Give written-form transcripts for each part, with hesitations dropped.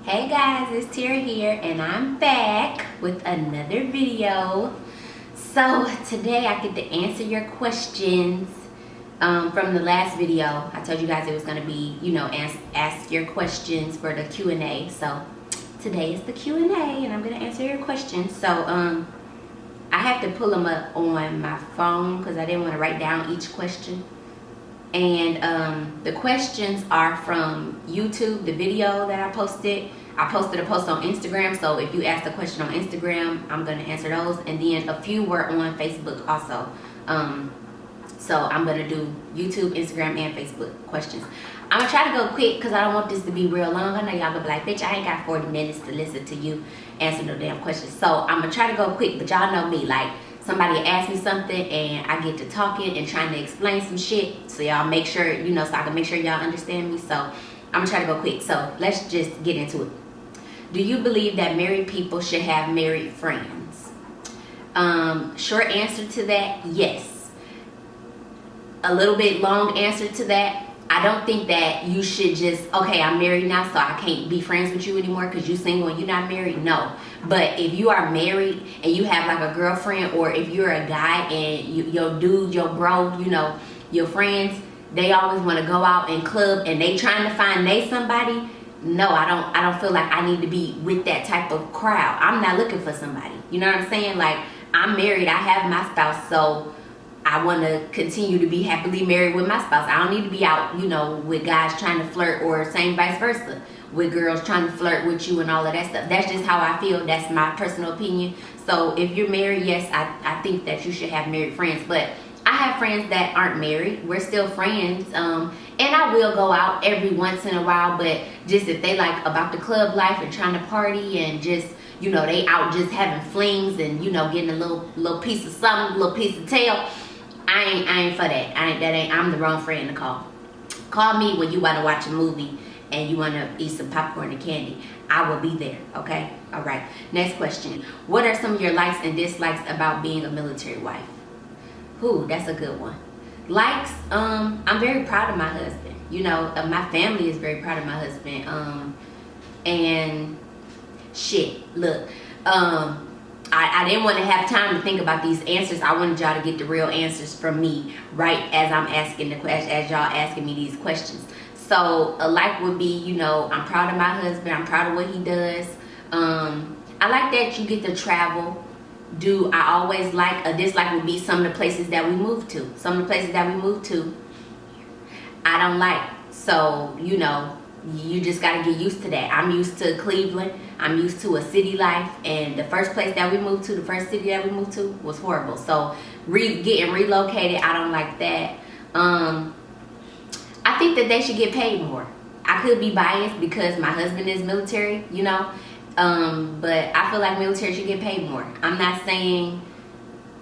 Hey guys, it's Tira here and I'm back with another video. So today I get to answer your questions from the last video. I told you guys it was going to be, ask your questions for the Q&A. So today is the Q&A and I'm going to answer your questions. So I have to pull them up on my phone because I didn't want to write down each question. And the questions are from YouTube, the video that I posted. I posted a post on Instagram, so if you ask a question on Instagram, I'm going to answer those. And then a few were on Facebook also. So I'm going to do YouTube, Instagram, and Facebook questions. I'm going to try to go quick because I don't want this to be real long. I know y'all going to be like, bitch, I ain't got 40 minutes to listen to you answer no damn questions. So I'm going to try to go quick, but y'all know me, like, somebody asks me something and I get to talking and trying to explain some shit, so y'all make sure, so I can make sure y'all understand me. So I'm gonna try to go quick. So let's just get into it. Do you believe that married people should have married friends? Short answer to that, yes. A little bit long answer to that, I don't think that you should just, okay, I'm married now, so I can't be friends with you anymore because you're single and you're not married. No. But if you are married and you have like a girlfriend, or if you're a guy and your dude, your bro, your friends, they always want to go out and club and they trying to find somebody. No, I don't feel like I need to be with that type of crowd. I'm not looking for somebody. You know what I'm saying? Like, I'm married, I have my spouse, so I want to continue to be happily married with my spouse. I don't need to be out, with guys trying to flirt, or same vice versa, with girls trying to flirt with you and all of that stuff. That's just how I feel. That's my personal opinion. So if you're married, yes, I think that you should have married friends. But I have friends that aren't married. We're still friends. And I will go out every once in a while, but just if they like about the club life and trying to party and just, they out just having flings and, getting a little piece of something, a little piece of tail, I ain't for that. I'm the wrong friend to call. Call me when you want to watch a movie and you want to eat some popcorn and candy. I will be there, okay? All right. Next question. What are some of your likes and dislikes about being a military wife? Ooh, that's a good one. Likes, I'm very proud of my husband. My family is very proud of my husband. And shit, look, I didn't want to have time to think about these answers. I wanted y'all to get the real answers from me right as I'm asking the question, as y'all asking me these questions. So a like would be, I'm proud of my husband. I'm proud of what he does. I like that you get to travel. I always like, a dislike would be some of the places that we move to. Some of the places that we move to, I don't like. So, you just got to get used to that. I'm used to Cleveland. I'm used to a city life. And the first place that we moved to, the first city that we moved to was horrible. So getting relocated, I don't like that. I think that they should get paid more. I could be biased because my husband is military, but I feel like military should get paid more. I'm not saying,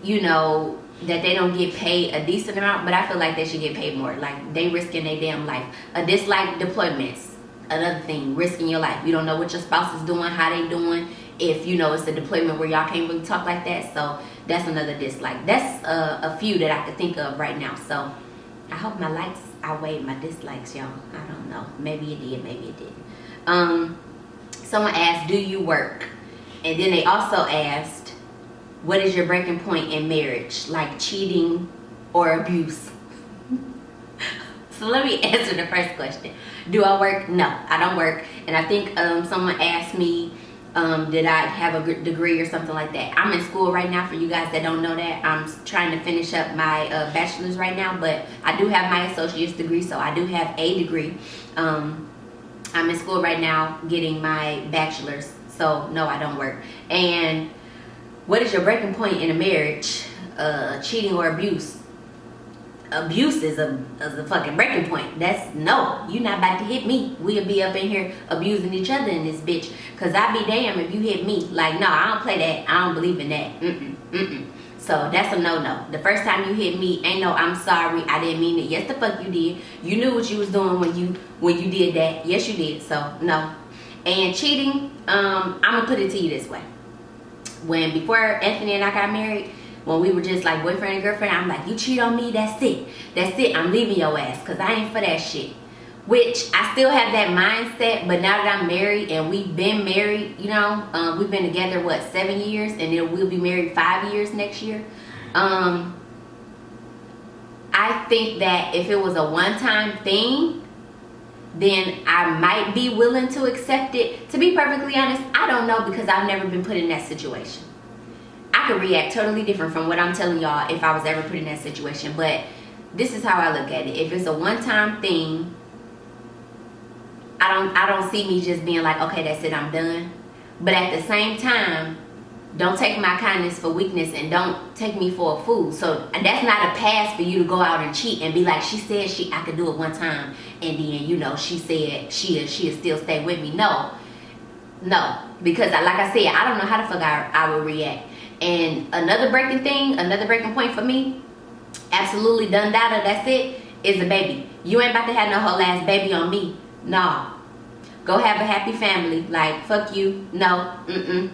that they don't get paid a decent amount, but I feel like they should get paid more. Like, they risking their damn life. A dislike, deployments. Another thing, risking your life. You don't know what your spouse is doing, how they doing. If, it's a deployment where y'all can't really talk like that. So that's another dislike. That's a few that I could think of right now. So I hope my likes outweighed my dislikes, y'all. I don't know. Maybe it did, maybe it didn't. Someone asked, do you work? And then they also asked, what is your breaking point in marriage? Like cheating or abuse? So let me answer the first question. Do I work? No, I don't work. And I think someone asked me, did I have a degree or something like that? I'm in school right now. For you guys that don't know that, I'm trying to finish up my bachelor's right now, but I do have my associate's degree, so I do have a degree. I'm in school right now getting my bachelor's, so no, I don't work. And what is your breaking point in a marriage? Cheating or abuse? Abuse is a fucking breaking point. That's no. You're not about to hit me. We'll be up in here abusing each other in this bitch. Cause I be damn if you hit me. Like, no, I don't play that. I don't believe in that. So that's a no-no. The first time you hit me, ain't no I'm sorry, I didn't mean it. Yes, the fuck you did. You knew what you was doing when you did that. Yes, you did. So no. And cheating, I'm gonna put it to you this way. Before Anthony and I got married, when we were just like boyfriend and girlfriend, I'm like, you cheat on me, that's it. I'm leaving your ass, because I ain't for that shit. which I still have that mindset. But now that I'm married and we've been married, you know, we've been together, what, 7 years, and then we'll be married 5 years next year. I think that if it was a one-time thing, then I might be willing to accept it. To be perfectly honest, I don't know, because I've never been put in that situation. I could react totally different from what I'm telling y'all if I was ever put in that situation. But this is how I look at it. If it's a one-time thing, I don't see me just being like, okay, that's it, I'm done. But at the same time, don't take my kindness for weakness, and don't take me for a fool. So that's not a pass for you to go out and cheat and be like, she said I could do it one time, and then, you know, she said she'll still stay with me. No, because like I said, I don't know how the fuck I would react. And another breaking point for me, absolutely done data, that's it, is a baby. You ain't about to have no whole ass baby on me. No. Go have a happy family. Like, fuck you. No.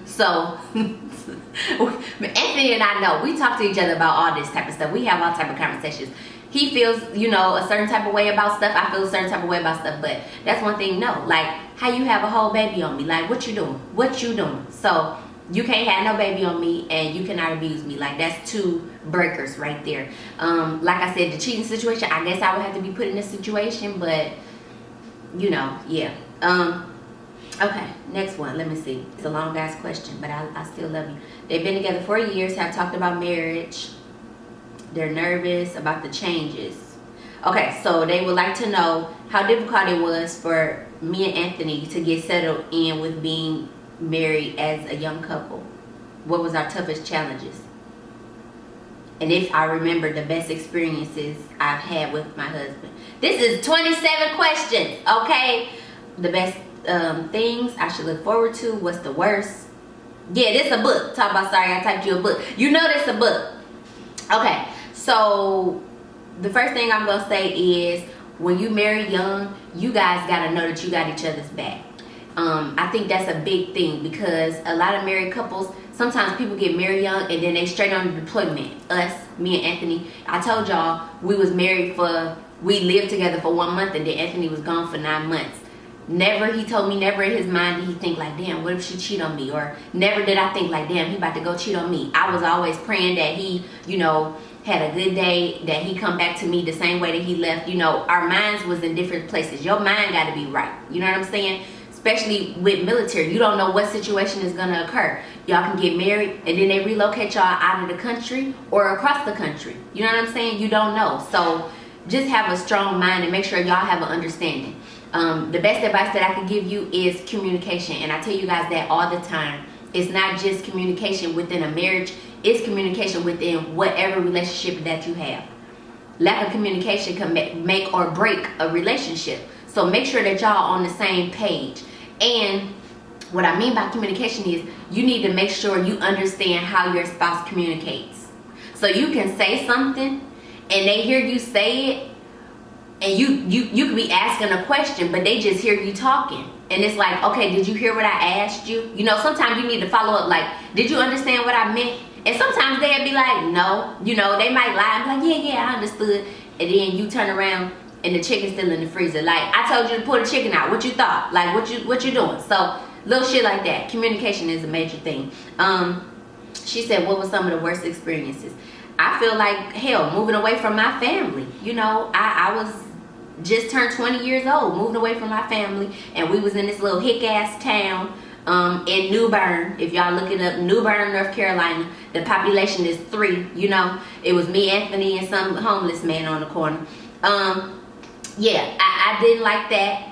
So, Anthony and I know. We talk to each other about all this type of stuff. We have all type of conversations. He feels, you know, a certain type of way about stuff. I feel a certain type of way about stuff. But that's one thing, no. Like, how you have a whole baby on me? Like, what you doing? What you doing? So, you can't have no baby on me, and you cannot abuse me. Like, that's two breakers right there. Like I said, the cheating situation, I guess I would have to be put in this situation. But, you know, yeah. Okay, next one. Let me see. It's a long ass question, but I still love you. They've been together 4 years, have talked about marriage. They're nervous about the changes. Okay, so they would like to know how difficult it was for me and Anthony to get settled in with being married as a young couple. What was our toughest challenges? And if I remember the best experiences I've had with my husband. This is 27 questions, okay? The best things I should look forward to. What's the worst? Yeah, this a book. Talk about, sorry, I typed you a book. You know this a book. Okay, so the first thing I'm gonna say is, when you marry young, you guys gotta know that you got each other's back. I think that's a big thing, because a lot of married couples, sometimes people get married young and then they straight on deployment. Us, me and Anthony, I told y'all we lived together for 1 month, and then Anthony was gone for 9 months. He told me never in his mind did he think like, damn, what if she cheat on me? Or never did I think like, damn, he about to go cheat on me. I was always praying that he, you know, had a good day, that he come back to me the same way that he left. You know, our minds was in different places. Your mind got to be right. You know what I'm saying? Especially with military, you don't know what situation is going to occur. Y'all can get married and then they relocate y'all out of the country or across the country. You know what I'm saying? You don't know. So just have a strong mind and make sure y'all have an understanding. The best advice that I can give you is communication. And I tell you guys that all the time. It's not just communication within a marriage. It's communication within whatever relationship that you have. Lack of communication can make or break a relationship. So make sure that y'all on the same page. And what I mean by communication is, you need to make sure you understand how your spouse communicates. So you can say something and they hear you say it, and you could be asking a question, but they just hear you talking. And it's like, okay, did you hear what I asked you? You know, sometimes you need to follow up, like, did you understand what I meant? And sometimes they'll be like, no. You know, they might lie and be like, yeah, I understood. And then you turn around and the chicken's still in the freezer. Like, I told you to pull the chicken out. What you thought? Like, what you doing? So, little shit like that. Communication is a major thing. She said, what were some of the worst experiences? I feel like, hell, moving away from my family. You know, I was just turned 20 years old, moving away from my family, and we was in this little hick-ass town in New Bern. If y'all look it up, New Bern, North Carolina. The population is 3, you know. It was me, Anthony, and some homeless man on the corner. Yeah, I didn't like that.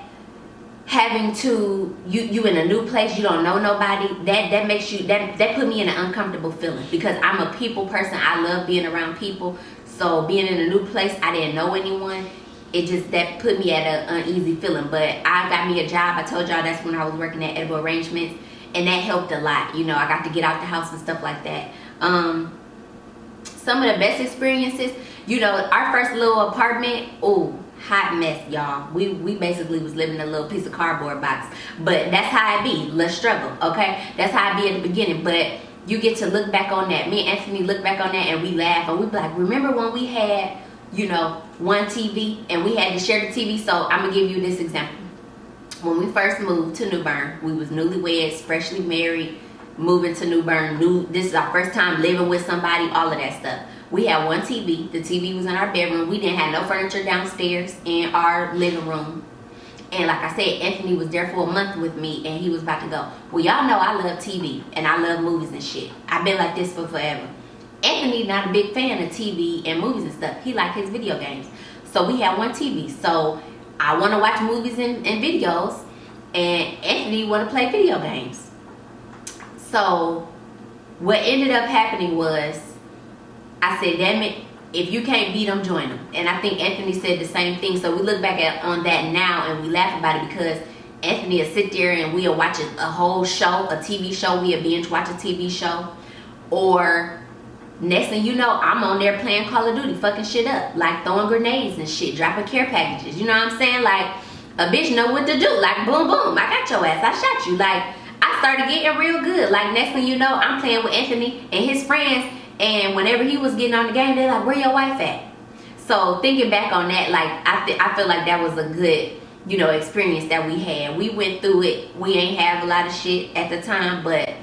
Having to, you in a new place, you don't know nobody, that makes you, that put me in an uncomfortable feeling, because I'm a people person. I love being around people. So being in a new place, I didn't know anyone. That put me at an uneasy feeling. But I got me a job. I told y'all that's when I was working at Edible Arrangements, and that helped a lot. You know, I got to get out the house and stuff like that. Some of the best experiences, you know, our first little apartment, oh, hot mess, y'all. We basically was living in a little piece of cardboard box. But that's how it be. Let's struggle, okay? That's how it be at the beginning. But you get to look back on that. Me and Anthony look back on that and we laugh. And we be like, remember when we had you know, one TV, and we had to share the TV. So I'm gonna give you this example. When we first moved to New Bern, we was newlyweds, freshly married, moving to New Bern. This is our first time living with somebody, all of that stuff. We had one TV. The TV was in our bedroom. We didn't have no furniture downstairs in our living room. And like I said, Anthony was there for a month with me, and he was about to go. Well, y'all know I love TV, and I love movies and shit. I've been like this for forever. Anthony not a big fan of TV and movies and stuff. He like his video games. So we had one TV. So I want to watch movies and videos, and Anthony want to play video games. So what ended up happening was, I said, damn it, if you can't beat them, join them. And I think Anthony said the same thing. So we look back on that now and we laugh about it, because Anthony will sit there and we'll watch a whole show, a TV show. We'll binge watch a TV show. Or next thing you know, I'm on there playing Call of Duty, fucking shit up. Like throwing grenades and shit, dropping care packages. You know what I'm saying? Like, a bitch know what to do. Like, boom, boom, I got your ass. I shot you. Like, I started getting real good. Like, next thing you know, I'm playing with Anthony and his friends. And whenever he was getting on the game, they're like, where your wife at? So thinking back on that, like, I feel like that was a good, you know, experience that we had. We went through it. We ain't have a lot of shit at the time, but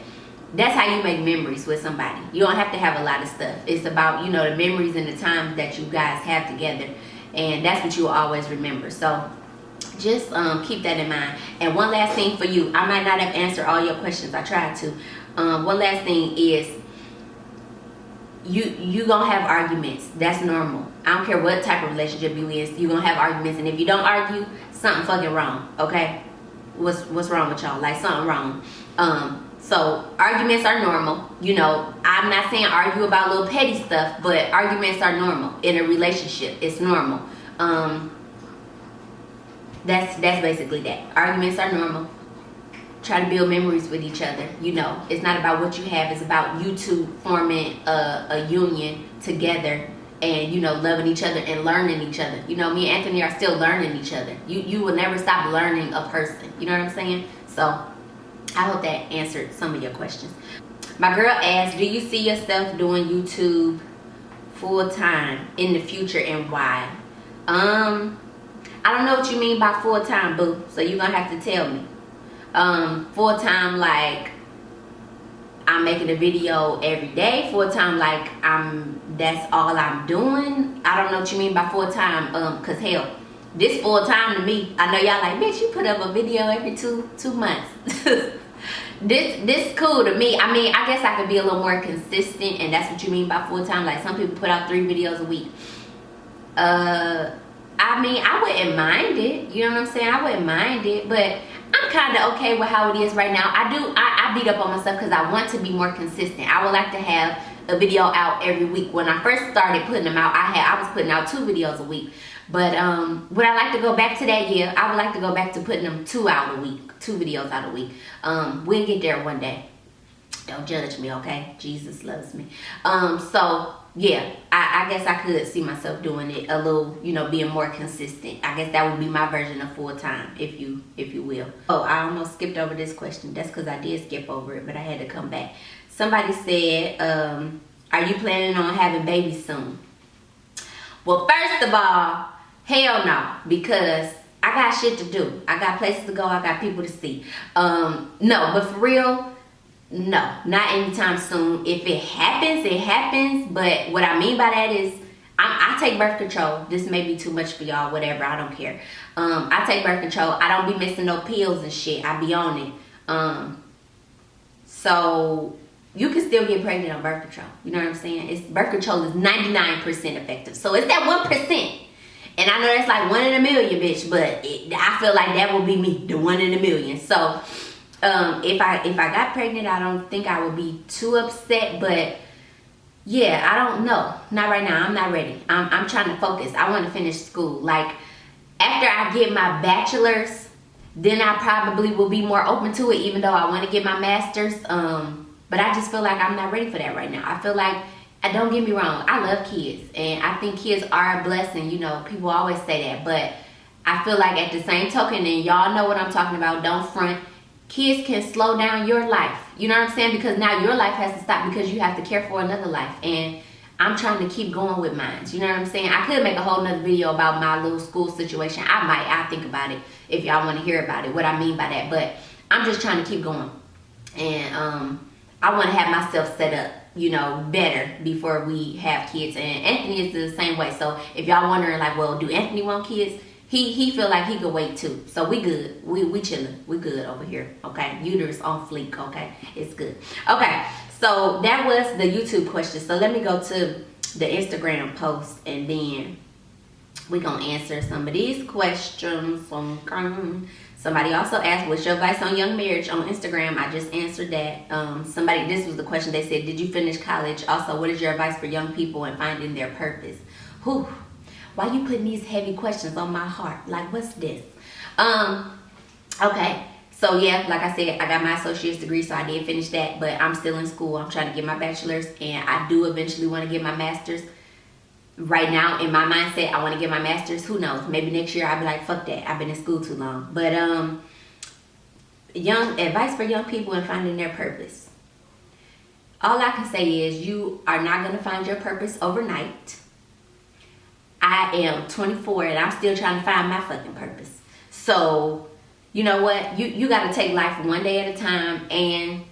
that's how you make memories with somebody. You don't have to have a lot of stuff. It's about, you know, the memories and the times that you guys have together. And that's what you will always remember. So just keep that in mind. And one last thing for you. I might not have answered all your questions. I tried to. One last thing is, you gonna have arguments. That's normal. I don't care what type of relationship you in, you gonna have arguments. And if you don't argue, something fucking wrong. Okay, what's wrong with y'all? Like, something wrong. So arguments are normal. You know, I'm not saying argue about little petty stuff, but arguments are normal in a relationship. It's normal. That's basically that. Arguments are normal. Try to build memories with each other. You know, it's not about what you have. It's about you two forming a union together, and, you know, loving each other and learning each other. You know, me and Anthony are still learning each other. You will never stop learning a person. You know what I'm saying? So I hope that answered some of your questions. My girl asked, do you see yourself doing YouTube full time in the future, and why? I don't know what you mean by full time, boo. So you're gonna have to tell me. Full time, like I'm making a video every day. Full time, like that's all I'm doing. I don't know what you mean by full time. Cause hell, this full time to me. I know y'all like, bitch, you put up a video every two months. This cool to me. I mean, I guess I could be a little more consistent, and that's what you mean by full time. Like, some people put out 3 videos a week. I mean, I wouldn't mind it. You know what I'm saying? I wouldn't mind it, but I'm kind of okay with how it is right now. I beat up on myself because I want to be more consistent. I would like to have a video out every week. When I first started putting them out, I was putting out 2 videos a week. But would I like to go back to that? Yeah, I would like to go back to putting them 2 out a week, 2 videos out a week. We'll get there one day. Don't judge me, okay? Jesus loves me. So yeah, I guess I could see myself doing it a little, you know, being more consistent. I guess that would be my version of full time, if you will. Oh, I almost skipped over this question. That's because I did skip over it, but I had to come back. Somebody said, are you planning on having babies soon? Well, first of all, hell no, because I got shit to do. I got places to go. I got people to see. No, but for real, no, not anytime soon. If it happens, it happens. But what I mean by that is, I take birth control. This may be too much for y'all, whatever, I don't care. I take birth control. I don't be missing no pills and shit. I be on it. So you can still get pregnant on birth control. You know what I'm saying? Birth control is 99% effective. So it's that 1%. And I know that's like 1 in a million, bitch. But I feel like that will be me, the 1 in a million. So if I got pregnant, I don't think I would be too upset. But yeah, I don't know. Not right now. I'm not ready. I'm trying to focus. I want to finish school. Like, after I get my bachelor's, then I probably will be more open to it, even though I want to get my master's. But I just feel like I'm not ready for that right now. I feel like, don't get me wrong, I love kids. And I think kids are a blessing. You know, people always say that. But I feel like at the same token, and y'all know what I'm talking about, don't front, kids can slow down your life. You know what I'm saying? Because now your life has to stop because you have to care for another life. And I'm trying to keep going with mine. You know what I'm saying? I could make a whole nother video about my little school situation. I'll think about it if y'all want to hear about it, what I mean by that. But I'm just trying to keep going. And I want to have myself set up, you know, better before we have kids. And Anthony is the same way. So if y'all wondering like, well, do Anthony want kids? He feel like he could wait too. So we good. We chilling. We good over here. Okay. Uterus on fleek. Okay. It's good. Okay. So that was the YouTube question. So let me go to the Instagram post and then we're going to answer some of these questions. Somebody also asked, what's your advice on young marriage on Instagram? I just answered that. This was the question. They said, did you finish college? Also, what is your advice for young people in finding their purpose? Whew. Why you putting these heavy questions on my heart? Like, what's this? Okay. So yeah, like I said, I got my associate's degree, so I did finish that, but I'm still in school. I'm trying to get my bachelor's, and I do eventually want to get my master's. Right now, in my mindset, I want to get my master's. Who knows? Maybe next year I'll be like, fuck that. I've been in school too long. But advice for young people in finding their purpose. All I can say is you are not going to find your purpose overnight. I am 24 and I'm still trying to find my fucking purpose. So, you know what? You got to take life one day at a time, and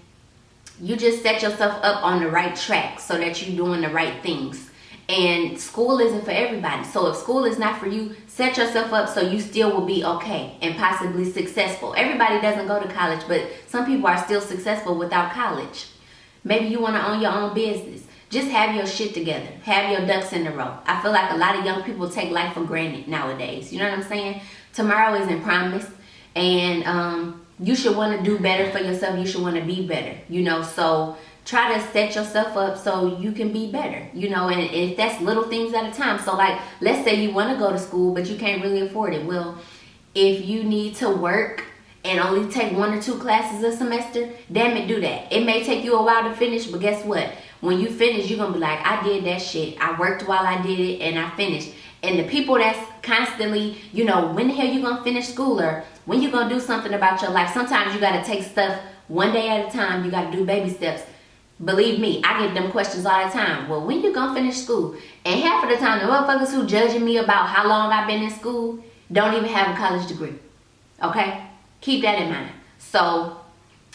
you just set yourself up on the right track so that you're doing the right things. And school isn't for everybody. So if school is not for you, set yourself up so you still will be okay and possibly successful. Everybody doesn't go to college, but some people are still successful without college. Maybe you want to own your own business. Just have your shit together. Have your ducks in a row. I feel like a lot of young people take life for granted nowadays. You know what I'm saying? Tomorrow isn't promised. And you should want to do better for yourself. You should want to be better. You know, so try to set yourself up so you can be better. You know, and if that's little things at a time. So like, let's say you want to go to school, but you can't really afford it. Well, if you need to work and only take 1 or 2 classes a semester, damn it, do that. It may take you a while to finish, but guess what? When you finish, you're going to be like, I did that shit. I worked while I did it and I finished. And the people that's constantly, you know, when the hell you going to finish school, or when you going to do something about your life? Sometimes you got to take stuff one day at a time. You got to do baby steps. Believe me, I get them questions all the time. Well, when you going to finish school? And half of the time, the motherfuckers who judging me about how long I've been in school don't even have a college degree. Okay? Keep that in mind. So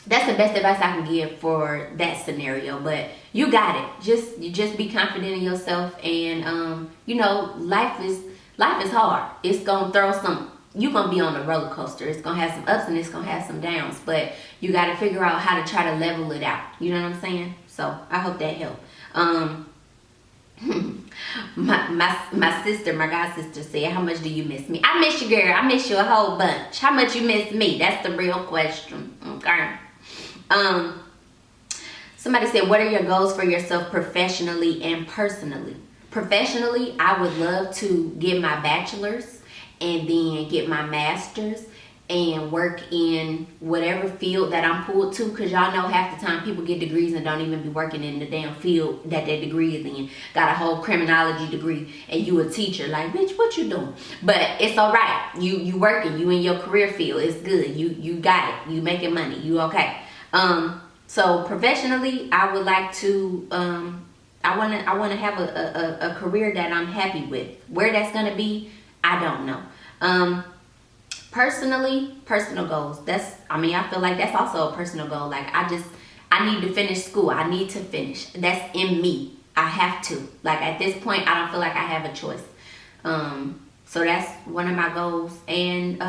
that's the best advice I can give for that scenario. But you got it. Just be confident in yourself. And you know, life is hard. It's gonna throw some. You're gonna be on a roller coaster. It's gonna have some ups and it's gonna have some downs. But you got to figure out how to try to level it out. You know what I'm saying? So I hope that helped. My sister, my god sister said, how much do you miss me? I miss you, girl. I miss you a whole bunch. How much you miss me? That's the real question. Okay. Somebody said, what are your goals for yourself professionally and personally? Professionally, I would love to get my bachelor's and then get my master's and work in whatever field that I'm pulled to, because y'all know half the time people get degrees and don't even be working in the damn field that their degree is in. Got a whole criminology degree and you a teacher. Like, bitch, what you doing? But it's all right. You working. You in your career field. It's good. You got it. You making money. You okay. So professionally, I would like to, I want to have a career that I'm happy with. Where that's going to be, I don't know. Personally, personal goals. I feel like that's also a personal goal. Like, I need to finish school. I need to finish. That's in me. I have to. Like, at this point, I don't feel like I have a choice. So that's one of my goals. And,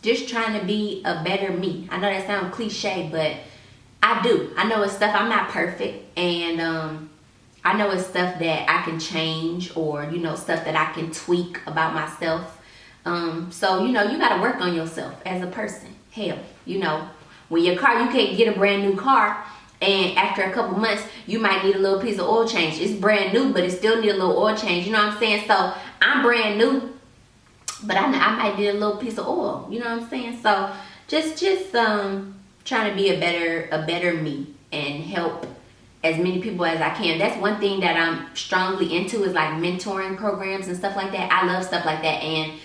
just trying to be a better me. I know that sounds cliche, but I do. I know it's stuff. I'm not perfect. And, I know it's stuff that I can change, or, you know, stuff that I can tweak about myself. So, you know, you got to work on yourself as a person. Hell, you know, when your car, you can't get a brand new car, and after a couple months, you might need a little piece of oil change. It's brand new, but it still need a little oil change. You know what I'm saying? So I'm brand new, but I might need a little piece of oil. You know what I'm saying? So just trying to be a better me and help as many people as I can. That's one thing that I'm strongly into, is like mentoring programs and stuff like that. I love stuff like that. And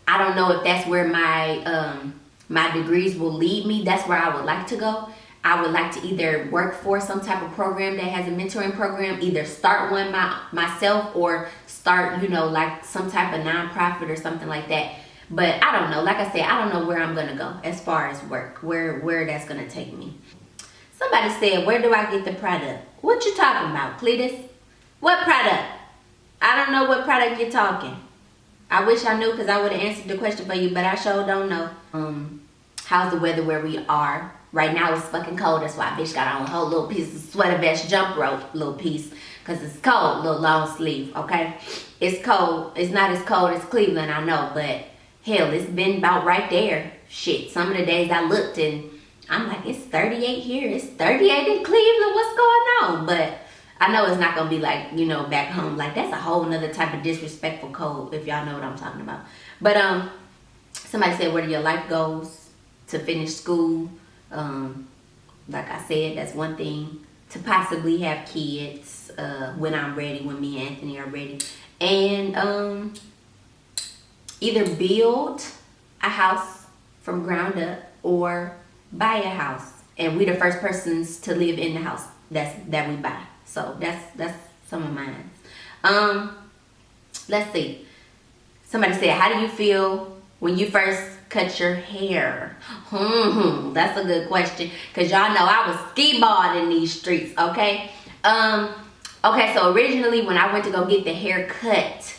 I don't know if that's where my my degrees will lead me. That's where I would like to go. I would like to either work for some type of program that has a mentoring program, either start one myself or start, you know, like some type of nonprofit or something like that. But I don't know. Like I said, I don't know where I'm going to go as far as work, where that's going to take me. Somebody said, where do I get the product? What you talking about, Cletus? What product? I don't know what product you're talking. I wish I knew because I would have answered the question for you, but I sure don't know. How's the weather where we are? Right now it's fucking cold. That's why bitch got on a whole little piece of sweater vest jump rope little piece. Because it's cold, little long sleeve, okay? It's cold. It's not as cold as Cleveland, I know, but hell, it's been about right there. Shit, some of the days I looked and I'm like, it's 38 here. It's 38 in Cleveland. What's going on? But I know it's not going to be like, you know, back home. Like, that's a whole nother type of disrespectful cold, if y'all know what I'm talking about. But somebody said, what are your life goals? To finish school. Like I said, that's one thing. To possibly have kids when I'm ready, when me and Anthony are ready. And either build a house from ground up or buy a house. And we're the first persons to live in the house that we buy. So that's some of mine. Let's see. Somebody said, how do you feel when you first cut your hair? That's a good question. Because y'all know I was ski-balled in these streets, okay? Okay, so originally when I went to go get the hair cut,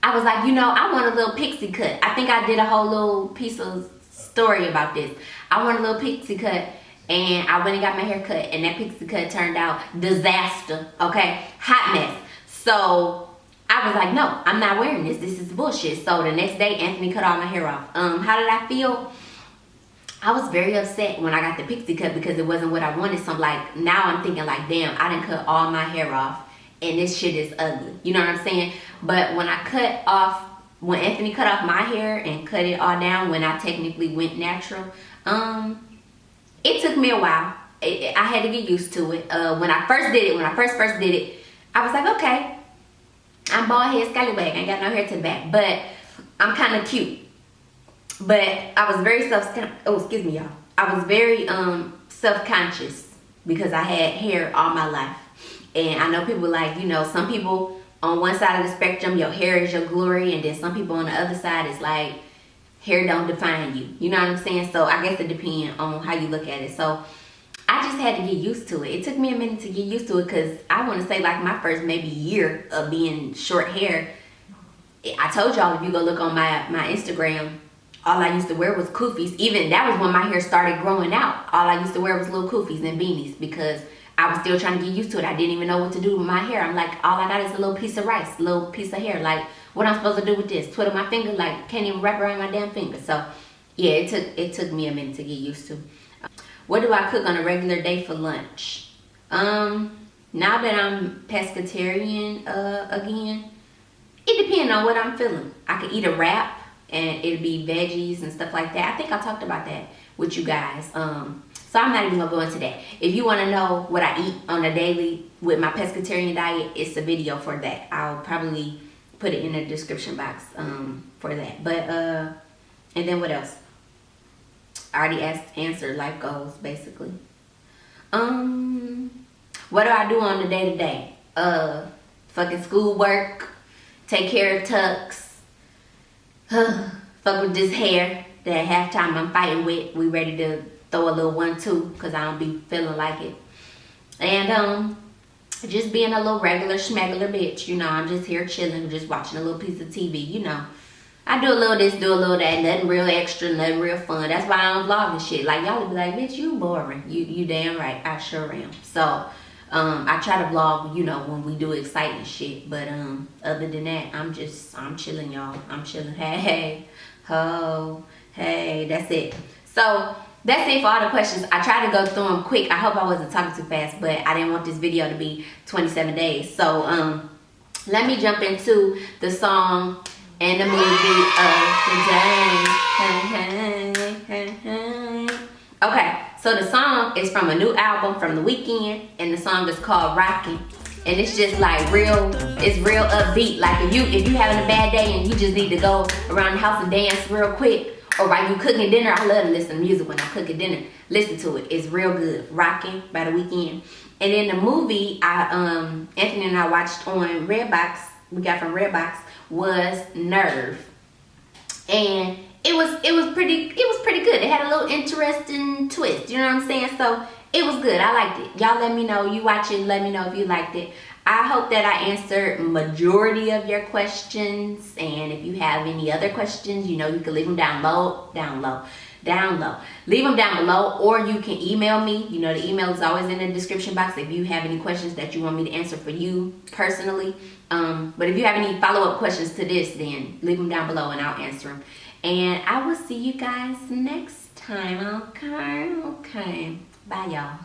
I was like, you know, I want a little pixie cut. I think I did a whole little piece of story about this. I want a little pixie cut. And I went and got my hair cut. And that pixie cut turned out disaster, okay? Hot mess. So I was like, no, I'm not wearing this. This is bullshit. So the next day, Anthony cut all my hair off. How did I feel? I was very upset when I got the pixie cut because it wasn't what I wanted. So like, now I'm thinking like, damn, I done cut all my hair off and this shit is ugly. You know what I'm saying? But when Anthony cut off my hair and cut it all down, when I technically went natural, it took me a while. I had to get used to it. When I first did it, I was like, okay, I'm bald head, scallywag. I ain't got no hair to the back, but I'm kind of cute. But I was very y'all. I was very self-conscious because I had hair all my life. And I know people like, you know, some people on one side of the spectrum, your hair is your glory. And then some people on the other side is like, hair don't define you. You know what I'm saying? So I guess it depends on how you look at it. So I just had to get used to it. It took me a minute to get used to it because I want to say like my first maybe year of being short hair. I told y'all if you go look on my Instagram, all I used to wear was koofies. Even that was when my hair started growing out. All I used to wear was little koofies and beanies because I was still trying to get used to it. I didn't even know what to do with my hair. I'm like, all I got is a little piece of rice, a little piece of hair. Like, what I'm supposed to do with this? Twiddle my finger? Like, can't even wrap around my damn finger. So, yeah, it took me a minute to get used to. What do I cook on a regular day for lunch? Now that I'm pescatarian again, it depends on what I'm feeling. I could eat a wrap and it'll be veggies and stuff like that. I think I talked about that with you guys. So I'm not even gonna go into that. If you wanna know what I eat on a daily with my pescatarian diet, it's a video for that. I'll probably put it in the description box for that. But, and then what else? I already answered life goals, basically. What do I do on the day-to-day? Fucking schoolwork, take care of Tux, fuck with this hair that halftime I'm fighting with. We ready to throw a little 1-2 because I don't be feeling like it. And just being a little regular schmegular bitch. You know, I'm just here chilling, just watching a little piece of TV, you know. I do a little this, do a little that, nothing real extra, nothing real fun. That's why I don't vlog and shit. Like, y'all would be like, bitch, you boring. You damn right. I sure am. So, I try to vlog, you know, when we do exciting shit. But, other than that, I'm chilling, y'all. I'm chilling. Hey, ho, hey, that's it. So, that's it for all the questions. I tried to go through them quick. I hope I wasn't talking too fast, but I didn't want this video to be 27 days. So, let me jump into the song and the movie of the day. Okay, so the song is from a new album from The Weeknd, and the song is called Rockin'. And it's just like it's real upbeat. Like if you having a bad day and you just need to go around the house and dance real quick, or while you cooking dinner. I love to listen to music when I'm cooking dinner. Listen to it. It's real good. Rocking by The Weeknd. And then the movie Anthony and I watched on Redbox, we got from Redbox, was Nerve. And it was pretty good. It had a little interesting twist. You know what I'm saying? So it was good. I liked it. Y'all let me know. You watch it, let me know if you liked it. I hope that I answered majority of your questions. And if you have any other questions, you know, you can leave them down low. Leave them down below, or you can email me. You know, the email is always in the description box if you have any questions that you want me to answer for you personally. But if you have any follow-up questions to this, then leave them down below and I'll answer them. And I will see you guys next time. Okay. Bye, y'all.